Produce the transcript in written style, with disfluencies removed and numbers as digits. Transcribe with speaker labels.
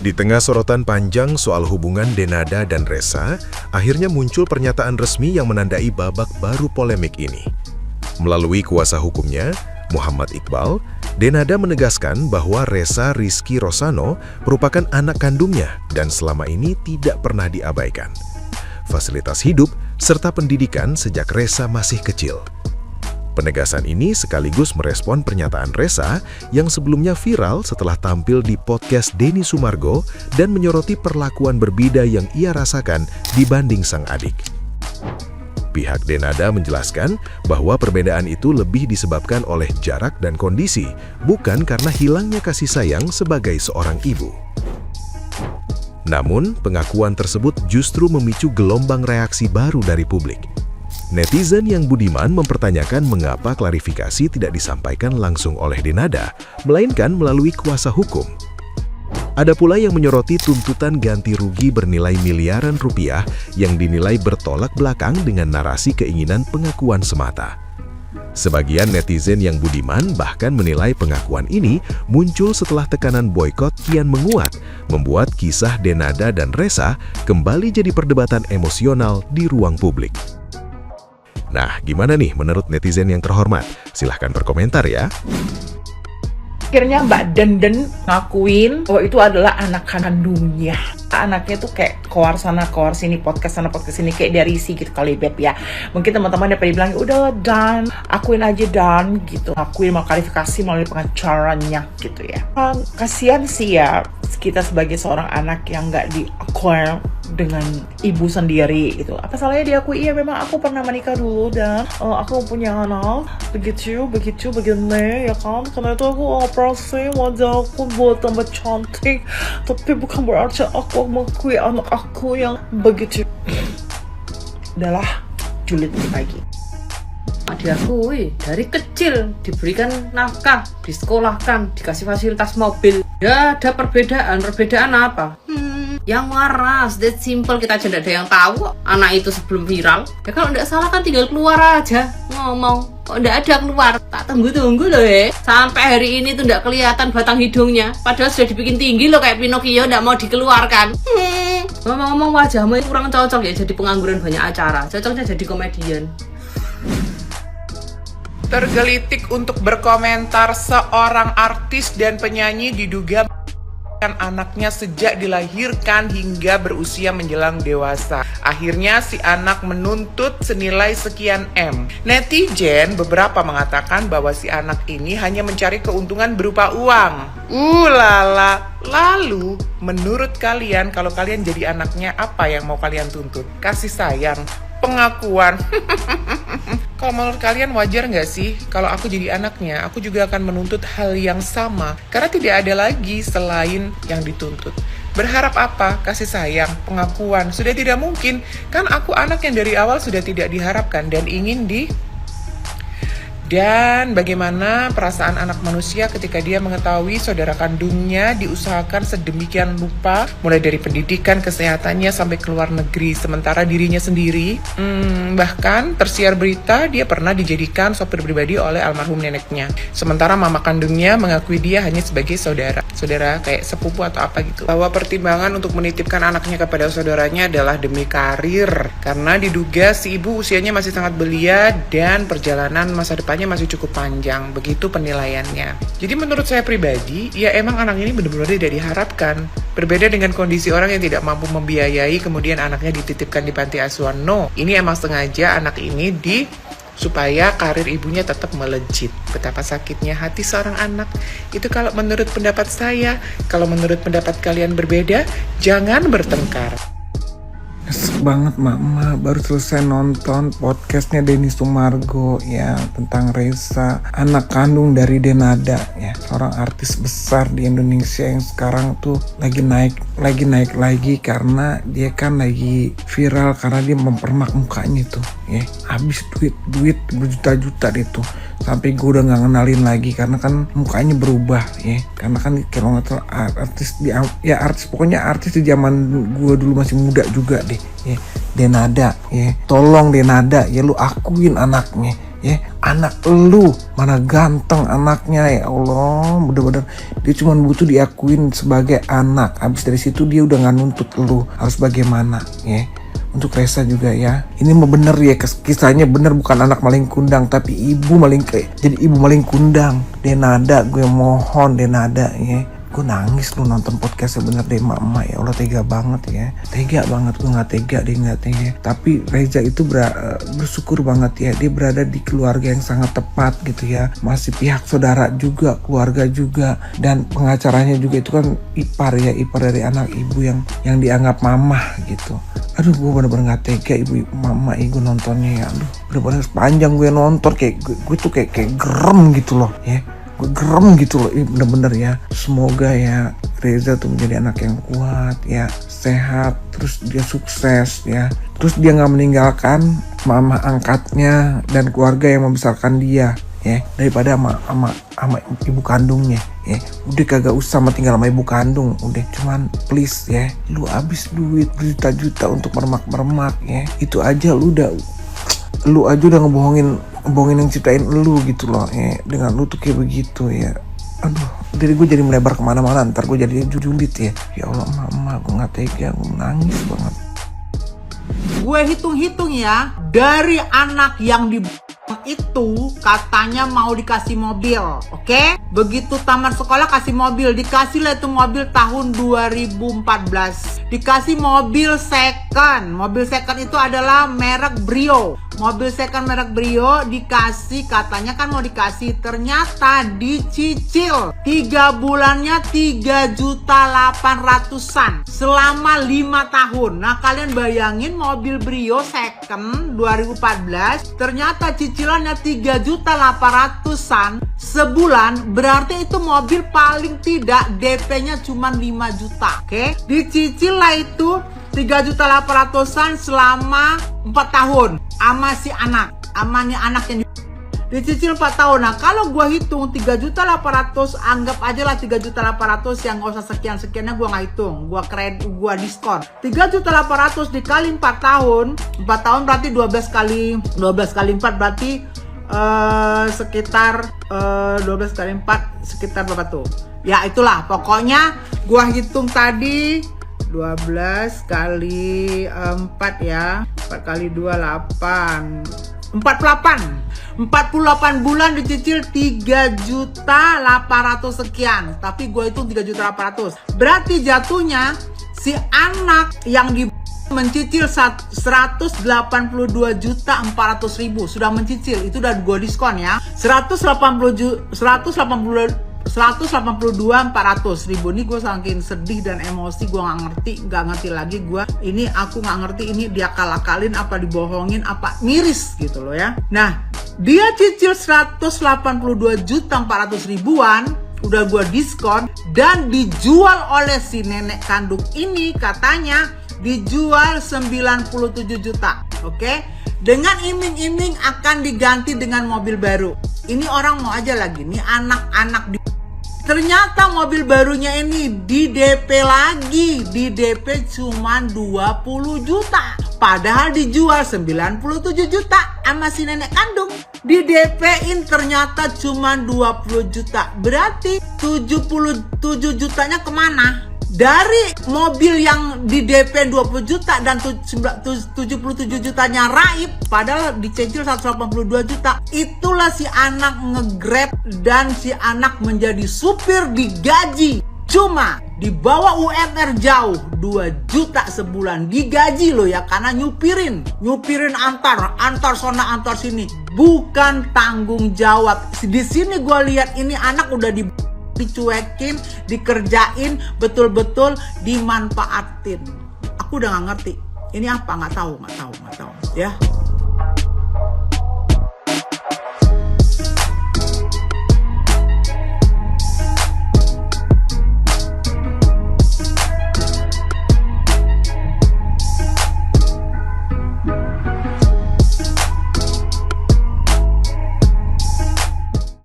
Speaker 1: Di tengah sorotan panjang soal hubungan Denada dan Ressa, akhirnya muncul pernyataan resmi yang menandai babak baru polemik ini. Melalui kuasa hukumnya, Muhammad Iqbal, Denada menegaskan bahwa Ressa Rizky Rosano merupakan anak kandungnya dan selama ini tidak pernah diabaikan. Fasilitas hidup serta pendidikan sejak Ressa masih kecil. Penegasan ini sekaligus merespon pernyataan Ressa yang sebelumnya viral setelah tampil di podcast Denny Sumargo dan menyoroti perlakuan berbeda yang ia rasakan dibanding sang adik. Pihak Denada menjelaskan bahwa perbedaan itu lebih disebabkan oleh jarak dan kondisi, bukan karena hilangnya kasih sayang sebagai seorang ibu. Namun, pengakuan tersebut justru memicu gelombang reaksi baru dari publik. Netizen yang budiman mempertanyakan mengapa klarifikasi tidak disampaikan langsung oleh Denada, melainkan melalui kuasa hukum. Ada pula yang menyoroti tuntutan ganti rugi bernilai miliaran rupiah yang dinilai bertolak belakang dengan narasi keinginan pengakuan semata. Sebagian netizen yang budiman bahkan menilai pengakuan ini muncul setelah tekanan boykot kian menguat, membuat kisah Denada dan Ressa kembali jadi perdebatan emosional di ruang publik. Nah, gimana nih menurut netizen yang terhormat? Silahkan berkomentar ya.
Speaker 2: Akhirnya Mbak Denden ngakuin bahwa itu adalah anak kandungnya. Anaknya tuh kayak keluar sana keluar sini, podcast sana podcast sini, kayak dari si gitu kali Beb ya. Mungkin teman-teman udah pada bilang udah Dan, akuin aja Dan gitu. Akuin mau klarifikasi melalui pengacaranya gitu ya. Kasihan sih ya kita sebagai seorang anak yang nggak di-acquire dengan ibu sendiri gitu. Apa salahnya diakui? Iya memang aku pernah menikah dulu dan aku punya anak begini ya kan. Karena itu aku operasi wajah aku buat tambah cantik, tapi bukan berarti aku mengakui anak aku yang begitu. Adalah julid pagi.
Speaker 3: Diakui dari kecil diberikan nafkah, disekolahkan, dikasih fasilitas mobil. Ya ada perbedaan apa? Yang waras, that simple, kita aja tidak ada yang tahu anak itu sebelum viral. Ya kalau tidak salah kan tinggal keluar aja ngomong. Kok tidak ada keluar, tak tunggu loh ya. Sampai hari ini tuh tidak kelihatan batang hidungnya. Padahal sudah dibikin tinggi loh kayak Pinocchio, tidak mau dikeluarkan. Ngomong-ngomong wajahmu kurang cocok ya jadi pengangguran banyak acara. Cocoknya jadi komedian.
Speaker 4: Tergelitik untuk berkomentar, seorang artis dan penyanyi diduga anaknya sejak dilahirkan hingga berusia menjelang dewasa. Akhirnya si anak menuntut senilai sekian M. Netizen beberapa mengatakan bahwa si anak ini hanya mencari keuntungan berupa uang. Lala. Lalu, menurut kalian kalau kalian jadi anaknya apa yang mau kalian tuntut? Kasih sayang, pengakuan. Kalau menurut kalian wajar nggak sih kalau aku jadi anaknya, aku juga akan menuntut hal yang sama karena tidak ada lagi selain yang dituntut. Berharap apa? Kasih sayang, pengakuan. Sudah tidak mungkin, kan aku anak yang dari awal sudah tidak diharapkan dan ingin Dan bagaimana perasaan anak manusia ketika dia mengetahui saudara kandungnya diusahakan sedemikian rupa, mulai dari pendidikan, kesehatannya sampai ke luar negeri, sementara dirinya sendiri, bahkan tersiar berita dia pernah dijadikan sopir pribadi oleh almarhum neneknya. Sementara mama kandungnya mengakui dia hanya sebagai saudara kayak sepupu atau apa gitu. Bahwa pertimbangan untuk menitipkan anaknya kepada saudaranya adalah demi karir, karena diduga si ibu usianya masih sangat belia dan perjalanan masa depannya masih cukup panjang, begitu penilaiannya. Jadi menurut saya pribadi, ya emang anak ini benar-benar tidak diharapkan. Berbeda dengan kondisi orang yang tidak mampu membiayai kemudian anaknya dititipkan di panti asuhan. No, ini emang sengaja anak ini supaya karir ibunya tetap melejit. Betapa sakitnya hati seorang anak. Itu kalau menurut pendapat saya. Kalau menurut pendapat kalian berbeda, jangan bertengkar.
Speaker 5: Nyesek banget mama, baru selesai nonton podcastnya Denny Sumargo ya tentang Ressa, anak kandung dari Denada ya, seorang artis besar di Indonesia yang sekarang tuh lagi naik lagi karena dia kan lagi viral karena dia mempermak mukanya tuh ya, habis duit berjuta-juta itu. Sampai gue udah gak kenalin lagi karena kan mukanya berubah ya, karena kan kalau nggak tahu artis pokoknya artis di zaman gue dulu masih muda juga deh ya. Denada ya, tolong Denada ya, lu akuin anaknya ya. Anak lu mana ganteng anaknya, ya Allah, bener-bener dia cuma butuh diakuin sebagai anak. Habis dari situ dia udah nggak nuntut lu harus bagaimana, ya. Untuk Reza juga ya, ini mah bener ya, kisahnya bener, bukan anak maling kundang tapi ibu maling, jadi ibu maling kundang. Denada, gue mohon Denada ya, gue nangis lu nonton podcastnya bener deh emak-emak, ya Allah tega banget ya, tega banget, gue nggak tega deh, nggak tega. Tapi Reza itu bersyukur banget ya, dia berada di keluarga yang sangat tepat gitu ya, masih pihak saudara juga, keluarga juga, dan pengacaranya juga itu kan ipar ya, ipar dari anak ibu yang dianggap mamah gitu. Aduh, gue bener-bener gak tega ibu mama gue nontonnya ya. Aduh, bener-bener sepanjang gue nonton kayak gue tuh kayak gerem gitu loh ya. Gue gerem gitu loh, ini bener-bener ya. Semoga ya Reza tuh menjadi anak yang kuat ya, sehat, terus dia sukses ya. Terus dia gak meninggalkan mama angkatnya dan keluarga yang membesarkan dia ya, daripada sama ibu kandungnya ya. Udah kagak usah tinggal sama ibu kandung, udah cuman please ya, lu habis duit berjuta-juta untuk mermak ya, itu aja lu aja udah ngebohongin yang ciptain lu gitu loh ya, dengan lu tuh kayak begitu ya. Aduh, jadi gue jadi melebar kemana-mana, ntar gue jadi julid ya. Ya Allah mama, gue gak tega, gue nangis banget.
Speaker 2: Gue hitung-hitung ya, dari anak yang itu katanya mau dikasih mobil, oke? Begitu tamat sekolah kasih mobil, dikasih lah itu mobil tahun 2014, dikasih mobil second. Mobil second itu adalah merek Brio. Mobil second merek Brio dikasih, katanya kan mau dikasih, ternyata dicicil 3 bulannya 3.800.000-an selama 5 tahun. Nah kalian bayangin mobil Brio second 2014 ternyata cicilannya 3.800.000-an sebulan, berarti itu mobil paling tidak DP-nya cuma 5 juta. Oke, dicicil lah itu 3.800.000-an selama 4 tahun sama si anak, sama nih anak yang dicicil 4 tahun. Nah kalau gue hitung 3.800.000, anggap aja lah 3.800.000, yang gak usah sekian-sekiannya gue gak hitung, gue diskon. 3.800.000 dikali 4 tahun, 4 tahun berarti 12 kali 4 berarti sekitar 12 kali 4 sekitar berapa tuh? Ya itulah pokoknya gue hitung tadi 12 kali 4 ya, 4 kali 2 8, 48 bulan dicicil 3.800.000 sekian. Tapi gue hitung 3.800.000, berarti jatuhnya si anak yang mencicil 182.400.000 sudah mencicil, itu udah gue diskon ya, 182.400.000. Ini gue saking sedih dan emosi, gue nggak ngerti lagi gue ini, aku nggak ngerti ini dia akal-akalin apa dibohongin apa miris gitu loh ya. Nah dia cicil 182.400.000-an udah gue diskon dan dijual oleh si nenek kandung ini, katanya dijual 97 juta. Oke? Dengan iming-iming akan diganti dengan mobil baru. Ini orang mau aja lagi nih anak-anak ternyata mobil barunya ini di DP lagi, di DP cuma 20 juta. Padahal dijual 97 juta sama si nenek kandung. Di DP-in ternyata cuma 20 juta. Berarti 77 jutanya kemana? Dari mobil yang di DP 20 juta dan 77 jutanya raib, padahal dicicil 182 juta. Itulah si anak nge-grab dan si anak menjadi supir digaji cuma di bawah UMR jauh 2 juta sebulan digaji loh ya, karena nyupirin antar sana antar sini, bukan tanggung jawab. Di sini gue lihat ini anak udah dicuekin, dikerjain, betul-betul dimanfaatin. Aku udah nggak ngerti ini apa, nggak tahu ya.